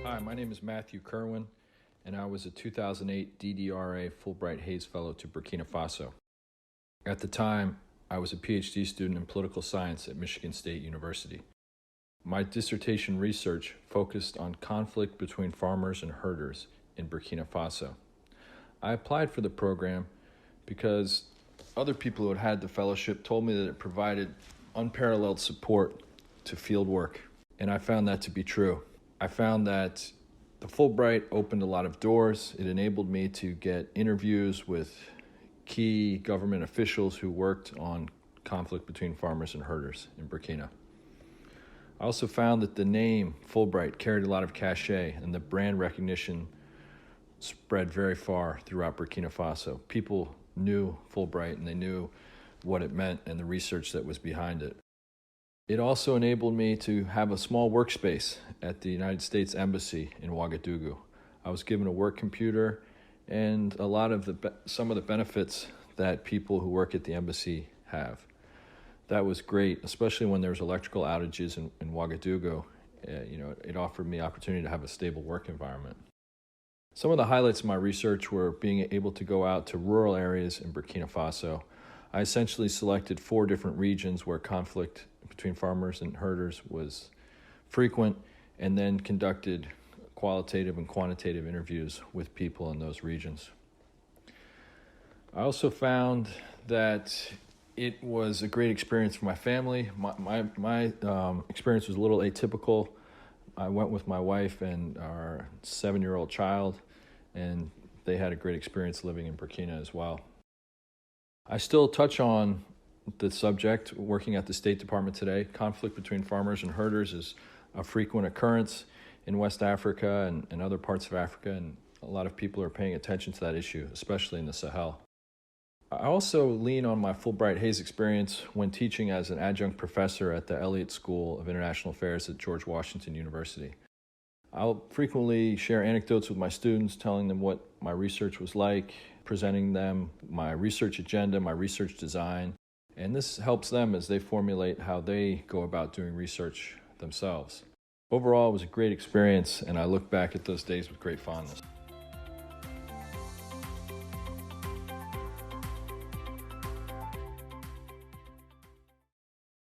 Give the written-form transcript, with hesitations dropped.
Hi, my name is Matthew Kirwin, and I was a 2008 DDRA Fulbright-Hays Fellow to Burkina Faso. At the time, I was a Ph.D. student in political science at Michigan State University. My dissertation research focused on conflict between farmers and herders in Burkina Faso. I applied for the program because other people who had had the fellowship told me that it provided unparalleled support to field work, and I found that to be true. I found that the Fulbright opened a lot of doors. It enabled me to get interviews with key government officials who worked on conflict between farmers and herders in Burkina. I also found that the name Fulbright carried a lot of cachet, and the brand recognition spread very far throughout Burkina Faso. People knew Fulbright and they knew what it meant and the research that was behind it. It also enabled me to have a small workspace at the United States Embassy in Ouagadougou. I was given a work computer and some of the benefits that people who work at the embassy have. That was great, especially when there was electrical outages in Ouagadougou. It offered me opportunity to have a stable work environment. Some of the highlights of my research were being able to go out to rural areas in Burkina Faso. I essentially selected 4 different regions where conflict between farmers and herders was frequent, and then conducted qualitative and quantitative interviews with people in those regions. I also found that it was a great experience for my family. My experience was a little atypical. I went with my wife and our 7-year-old child, and they had a great experience living in Burkina as well. I still touch on the subject working at the State Department today. Conflict between farmers and herders is a frequent occurrence in West Africa and other parts of Africa, and a lot of people are paying attention to that issue, especially in the Sahel. I also lean on my Fulbright-Hays experience when teaching as an adjunct professor at the Elliott School of International Affairs at George Washington University. I'll frequently share anecdotes with my students, telling them what my research was like, presenting them my research agenda, my research design, and this helps them as they formulate how they go about doing research themselves. Overall, it was a great experience, and I look back at those days with great fondness.